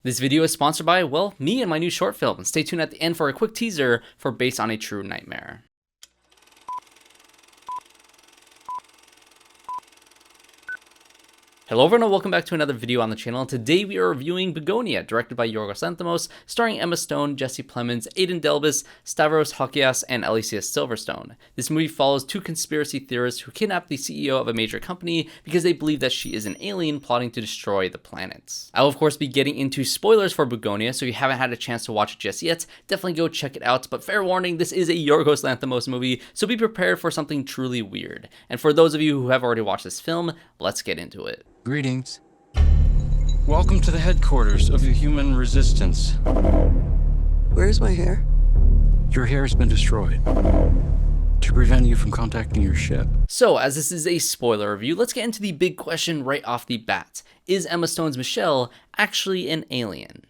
This video is sponsored by, well, me and my new short film. Stay tuned at the end for a quick teaser for Based on a True Nightmare. Hello everyone and welcome back to another video on the channel. Today we are reviewing Bugonia, directed by Yorgos Lanthimos, starring Emma Stone, Jesse Plemons, Aidan Delbis, Stavros, Halkias, and Alicia Silverstone. This movie follows two conspiracy theorists who kidnap the CEO of a major company because they believe that she is an alien plotting to destroy the planet. I will of course be getting into spoilers for Bugonia, so if you haven't had a chance to watch it just yet, definitely go check it out, but fair warning, this is a Yorgos Lanthimos movie, so be prepared for something truly weird. And for those of you who have already watched this film, let's get into it. Greetings. Welcome to the headquarters of the human resistance. Where's my hair? Your hair has been destroyed to prevent you from contacting your ship. So, as this is a spoiler review, let's get into the big question right off the bat. Is Emma Stone's Michelle actually an alien?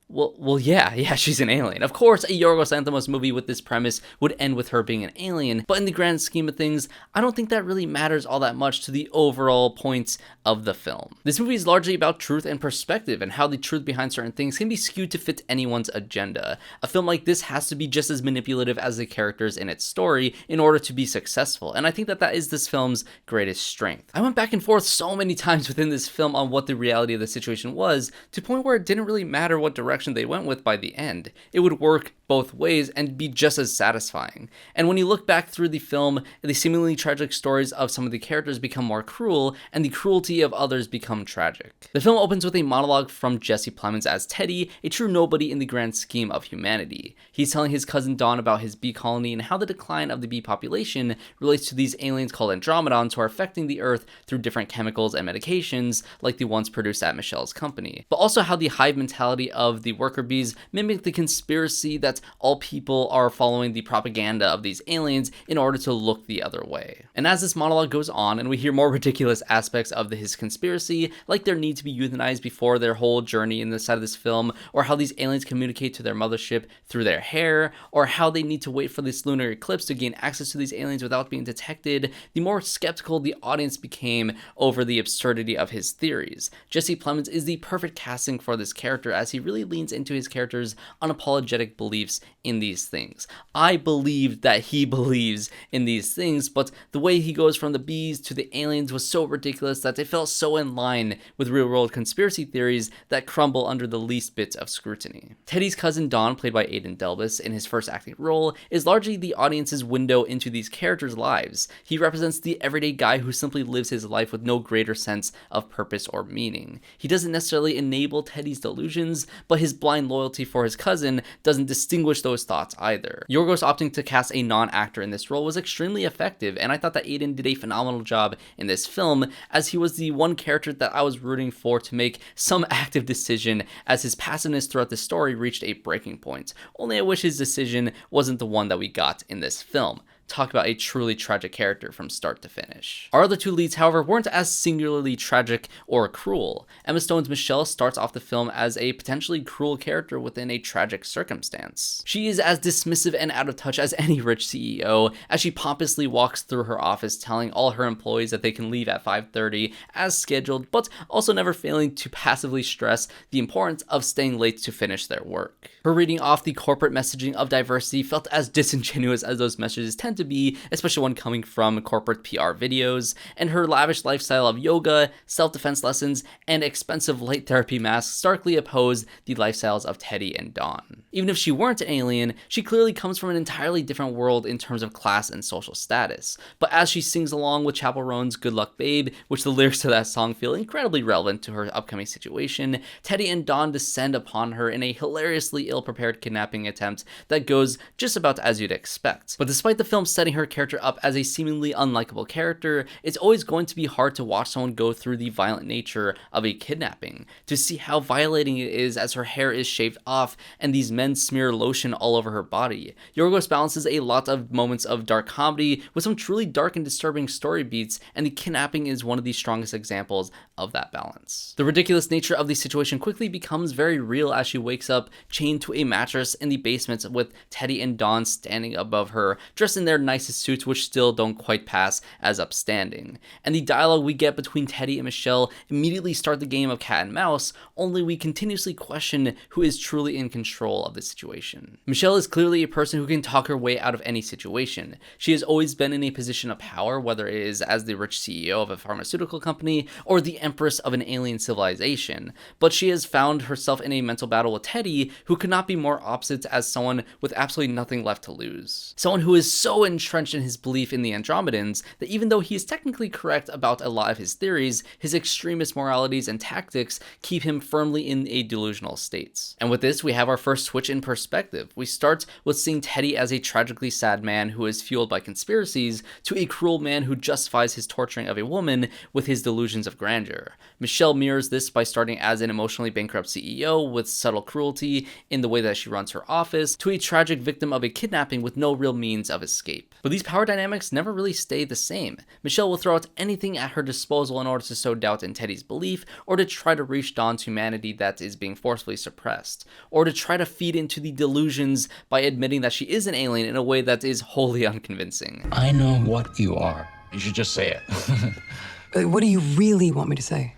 Well, yeah, she's an alien. Of course, a Yorgos Lanthimos movie with this premise would end with her being an alien, but in the grand scheme of things, I don't think that really matters all that much to the overall points of the film. This movie is largely about truth and perspective, and how the truth behind certain things can be skewed to fit anyone's agenda. A film like this has to be just as manipulative as the characters in its story in order to be successful, and I think that is this film's greatest strength. I went back and forth so many times within this film on what the reality of the situation was, to a point where it didn't really matter what direction they went with by the end. It would work both ways and be just as satisfying. And when you look back through the film, the seemingly tragic stories of some of the characters become more cruel, and the cruelty of others become tragic. The film opens with a monologue from Jesse Plemons as Teddy, a true nobody in the grand scheme of humanity. He's telling his cousin Dawn about his bee colony and how the decline of the bee population relates to these aliens called Andromedons who are affecting the Earth through different chemicals and medications like the ones produced at Michelle's company. But also how the hive mentality of the worker bees mimic the conspiracy that all people are following the propaganda of these aliens in order to look the other way. And as this monologue goes on and we hear more ridiculous aspects of his conspiracy, like their need to be euthanized before their whole journey in the side of this film, or how these aliens communicate to their mothership through their hair, or how they need to wait for this lunar eclipse to gain access to these aliens without being detected, the more skeptical the audience became over the absurdity of his theories. Jesse Plemons is the perfect casting for this character as he really leans into his character's unapologetic beliefs in these things. I believed that he believes in these things, but the way he goes from the bees to the aliens was so ridiculous that they felt so in line with real-world conspiracy theories that crumble under the least bit of scrutiny. Teddy's cousin Dawn, played by Aidan Delbis in his first acting role, is largely the audience's window into these characters' lives. He represents the everyday guy who simply lives his life with no greater sense of purpose or meaning. He doesn't necessarily enable Teddy's delusions, but his blind loyalty for his cousin doesn't distinguish those thoughts either. Yorgos opting to cast a non-actor in this role was extremely effective, and I thought that Aidan did a phenomenal job in this film, as he was the one character that I was rooting for to make some active decision, as his passiveness throughout the story reached a breaking point. Only I wish his decision wasn't the one that we got in this film. Talk about a truly tragic character from start to finish. Our other two leads, however, weren't as singularly tragic or cruel. Emma Stone's Michelle starts off the film as a potentially cruel character within a tragic circumstance. She is as dismissive and out of touch as any rich CEO, as she pompously walks through her office telling all her employees that they can leave at 5:30 as scheduled, but also never failing to passively stress the importance of staying late to finish their work. Her reading off the corporate messaging of diversity felt as disingenuous as those messages tend to be, especially when coming from corporate PR videos, and her lavish lifestyle of yoga, self-defense lessons, and expensive light therapy masks starkly oppose the lifestyles of Teddy and Dawn. Even if she weren't an alien, she clearly comes from an entirely different world in terms of class and social status. But as she sings along with Chappell Roan's Good Luck Babe, which the lyrics to that song feel incredibly relevant to her upcoming situation, Teddy and Dawn descend upon her in a hilariously ill-prepared kidnapping attempt that goes just about as you'd expect. But despite the film setting her character up as a seemingly unlikable character, it's always going to be hard to watch someone go through the violent nature of a kidnapping, to see how violating it is as her hair is shaved off and these men smear lotion all over her body. Yorgos balances a lot of moments of dark comedy with some truly dark and disturbing story beats, and the kidnapping is one of the strongest examples of that balance. The ridiculous nature of the situation quickly becomes very real as she wakes up chained to a mattress in the basement with Teddy and Dawn standing above her, dressed in their their nicest suits, which still don't quite pass as upstanding. And the dialogue we get between Teddy and Michelle immediately start the game of cat and mouse, only we continuously question who is truly in control of the situation. Michelle is clearly a person who can talk her way out of any situation. She has always been in a position of power, whether it is as the rich CEO of a pharmaceutical company or the empress of an alien civilization, but she has found herself in a mental battle with Teddy, who could not be more opposites as someone with absolutely nothing left to lose. Someone who is so entrenched in his belief in the Andromedans that even though he is technically correct about a lot of his theories, his extremist moralities and tactics keep him firmly in a delusional state. And with this, we have our first switch in perspective. We start with seeing Teddy as a tragically sad man who is fueled by conspiracies to a cruel man who justifies his torturing of a woman with his delusions of grandeur. Michelle mirrors this by starting as an emotionally bankrupt CEO with subtle cruelty in the way that she runs her office, to a tragic victim of a kidnapping with no real means of escape. But these power dynamics never really stay the same. Michelle will throw out anything at her disposal in order to sow doubt in Teddy's belief, or to try to reach Dawn's humanity that is being forcefully suppressed, or to try to feed into the delusions by admitting that she is an alien in a way that is wholly unconvincing. I know what you are. You should just say it. What do you really want me to say?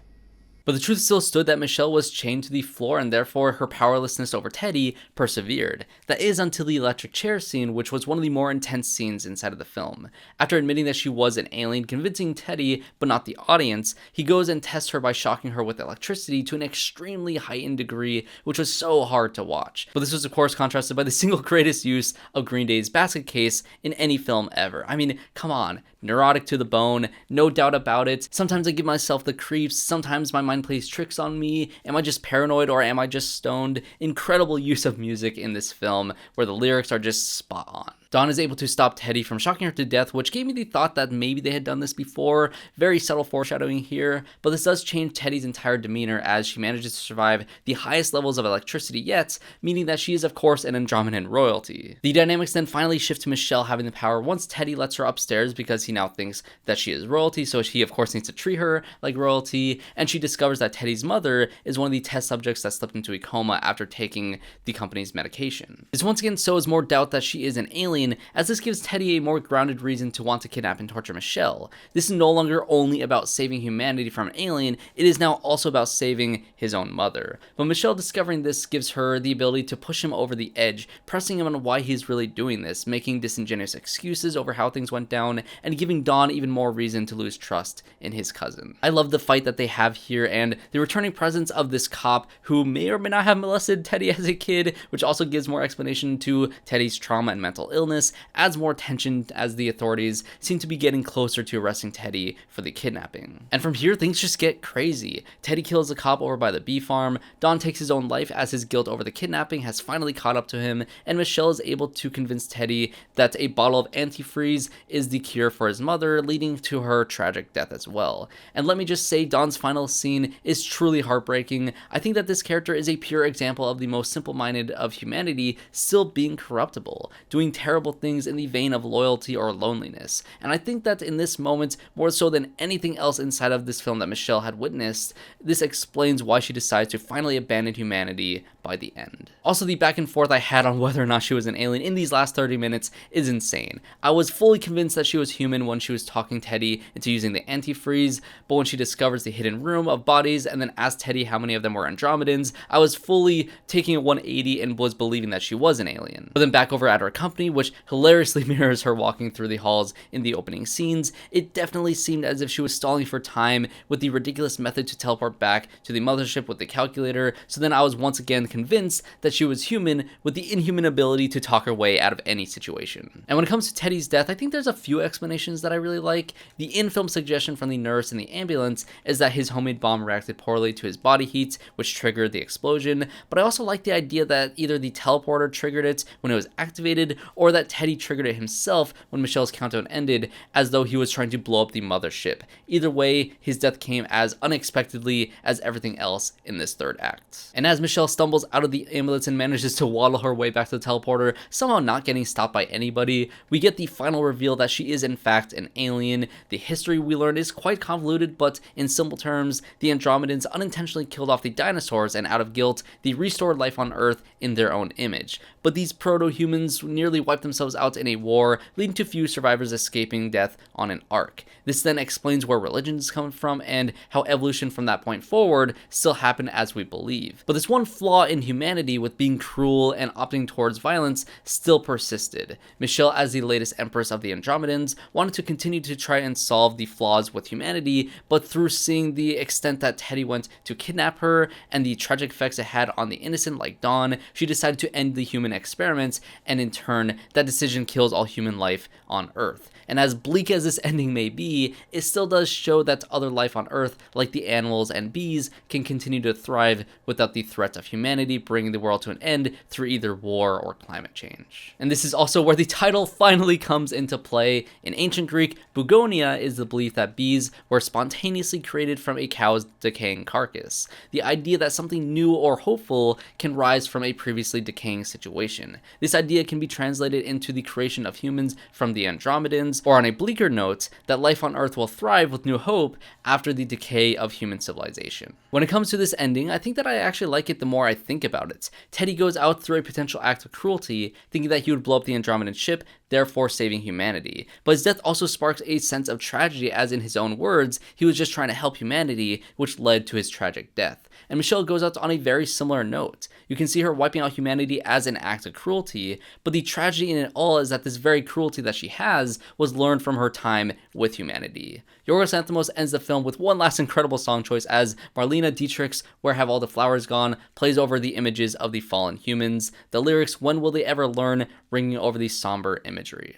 But the truth still stood that Michelle was chained to the floor, and therefore her powerlessness over Teddy persevered. That is until the electric chair scene, which was one of the more intense scenes inside of the film. After admitting that she was an alien, convincing Teddy, but not the audience, he goes and tests her by shocking her with electricity to an extremely heightened degree, which was so hard to watch. But this was of course contrasted by the single greatest use of Green Day's basket case in any film ever. I mean, come on. Neurotic to the bone, no doubt about it. Sometimes I give myself the creeps, sometimes my mind plays tricks on me. Am I just paranoid or am I just stoned? Incredible use of music in this film where the lyrics are just spot on. Dawn is able to stop Teddy from shocking her to death, which gave me the thought that maybe they had done this before. Very subtle foreshadowing here, but this does change Teddy's entire demeanor as she manages to survive the highest levels of electricity yet, meaning that she is of course an Andromedan royalty. The dynamics then finally shift to Michelle having the power once Teddy lets her upstairs because he now thinks that she is royalty, so he of course needs to treat her like royalty, and she discovers that Teddy's mother is one of the test subjects that slipped into a coma after taking the company's medication. This once again sows more doubt that she is an alien, as this gives Teddy a more grounded reason to want to kidnap and torture Michelle. This is no longer only about saving humanity from an alien, it is now also about saving his own mother. But Michelle discovering this gives her the ability to push him over the edge, pressing him on why he's really doing this, making disingenuous excuses over how things went down, and giving Dawn even more reason to lose trust in his cousin. I love the fight that they have here, and the returning presence of this cop who may or may not have molested Teddy as a kid, which also gives more explanation to Teddy's trauma and mental illness, adds more tension as the authorities seem to be getting closer to arresting Teddy for the kidnapping. And from here, things just get crazy. Teddy kills the cop over by the bee farm, Dawn takes his own life as his guilt over the kidnapping has finally caught up to him, and Michelle is able to convince Teddy that a bottle of antifreeze is the cure for his mother, leading to her tragic death as well. And let me just say, Dawn's final scene is truly heartbreaking. I think that this character is a pure example of the most simple-minded of humanity still being corruptible, doing terrible things in the vein of loyalty or loneliness. And I think that in this moment, more so than anything else inside of this film that Michelle had witnessed, this explains why she decides to finally abandon humanity by the end. Also, the back and forth I had on whether or not she was an alien in these last 30 minutes is insane. I was fully convinced that she was human when she was talking Teddy into using the antifreeze, but when she discovers the hidden room of bodies and then asked Teddy how many of them were Andromedans, I was fully taking a 180 and was believing that she was an alien. But then back over at her company, which hilariously mirrors her walking through the halls in the opening scenes, it definitely seemed as if she was stalling for time with the ridiculous method to teleport back to the mothership with the calculator, so then I was once again convinced that she was human with the inhuman ability to talk her way out of any situation. And when it comes to Teddy's death, I think there's a few explanations that I really like. The in-film suggestion from the nurse in the ambulance is that his homemade bomb reacted poorly to his body heat, which triggered the explosion, but I also like the idea that either the teleporter triggered it when it was activated, or that Teddy triggered it himself when Michelle's countdown ended, as though he was trying to blow up the mothership. Either way, his death came as unexpectedly as everything else in this third act. And as Michelle stumbles out of the ambulance and manages to waddle her way back to the teleporter, somehow not getting stopped by anybody, we get the final reveal that she is in fact an alien. The history we learn is quite convoluted, but in simple terms, the Andromedans unintentionally killed off the dinosaurs, and out of guilt, they restored life on Earth in their own image. But these proto-humans nearly wiped themselves out in a war, leading to few survivors escaping death on an ark. This then explains where religions come from and how evolution from that point forward still happened as we believe. But this one flaw in humanity with being cruel and opting towards violence still persisted. Michelle, as the latest empress of the Andromedans, wanted to continue to try and solve the flaws with humanity, but through seeing the extent that Teddy went to kidnap her and the tragic effects it had on the innocent like Dawn, she decided to end the human experiments, and in turn, that decision kills all human life on Earth. And as bleak as this ending may be, it still does show that other life on Earth, like the animals and bees, can continue to thrive without the threat of humanity bringing the world to an end through either war or climate change. And this is also where the title finally comes into play. In ancient Greek, Bugonia is the belief that bees were spontaneously created from a cow's decaying carcass. The idea that something new or hopeful can rise from a previously decaying situation. This idea can be translated into the creation of humans from the Andromedans, or on a bleaker note, that life on Earth will thrive with new hope after the decay of human civilization. When it comes to this ending, I think that I actually like it the more I think about it. Teddy goes out through a potential act of cruelty, thinking that he would blow up the Andromedan ship, therefore saving humanity. But his death also sparks a sense of tragedy, as in his own words, he was just trying to help humanity, which led to his tragic death. And Michelle goes out on a very similar note. You can see her wiping out humanity as an act of cruelty, but the tragedy in it all is that this very cruelty that she has was learned from her time with humanity. Yorgos Lanthimos ends the film with one last incredible song choice as Marlene Dietrich's Where Have All the Flowers Gone plays over the images of the fallen humans. The lyrics, When Will They Ever Learn, ringing over the somber imagery.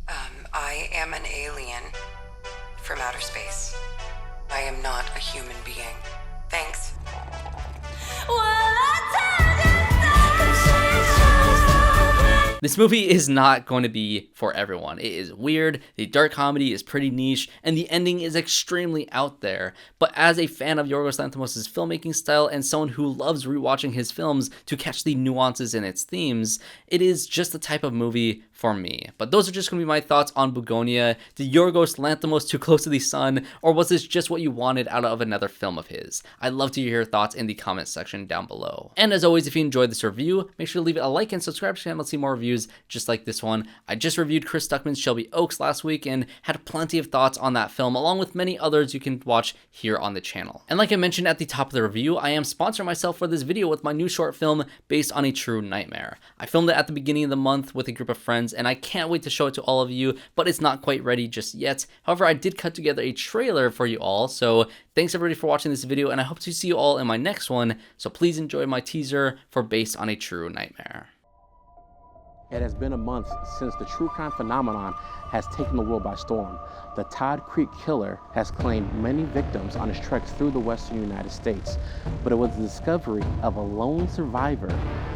I am an alien from outer space. I am not a human being. Thanks. This movie is not going to be for everyone. It is weird, the dark comedy is pretty niche, and the ending is extremely out there. But as a fan of Yorgos Lanthimos' filmmaking style and someone who loves rewatching his films to catch the nuances in its themes, it is just the type of movie for me. But those are just going to be my thoughts on Bugonia. Did Yorgos Lanthimos too close to the sun, or was this just what you wanted out of another film of his? I'd love to hear your thoughts in the comment section down below. And as always, if you enjoyed this review, make sure to leave it a like and subscribe to the channel to see more reviews just like this one. I just reviewed Chris Stuckman's Shelby Oaks last week and had plenty of thoughts on that film, along with many others you can watch here on the channel. And like I mentioned at the top of the review, I am sponsoring myself for this video with my new short film based on a true nightmare. I filmed it at the beginning of the month with a group of friends, and I can't wait to show it to all of you, but it's not quite ready just yet. However, I did cut together a trailer for you all, so thanks everybody for watching this video, and I hope to see you all in my next one, so please enjoy my teaser for Based on a True Nightmare. It has been a month since the true crime phenomenon has taken the world by storm. The Todd Creek killer has claimed many victims on his treks through the western United States, but it was the discovery of a lone survivor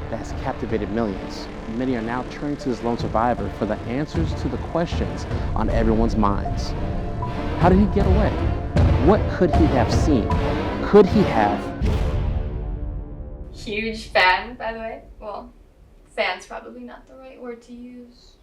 that has captivated millions. Many are now turning to this lone survivor for the answers to the questions on everyone's minds. How did he get away? What could he have seen? Could he have? Huge fan, by the way. Well, fan's probably not the right word to use.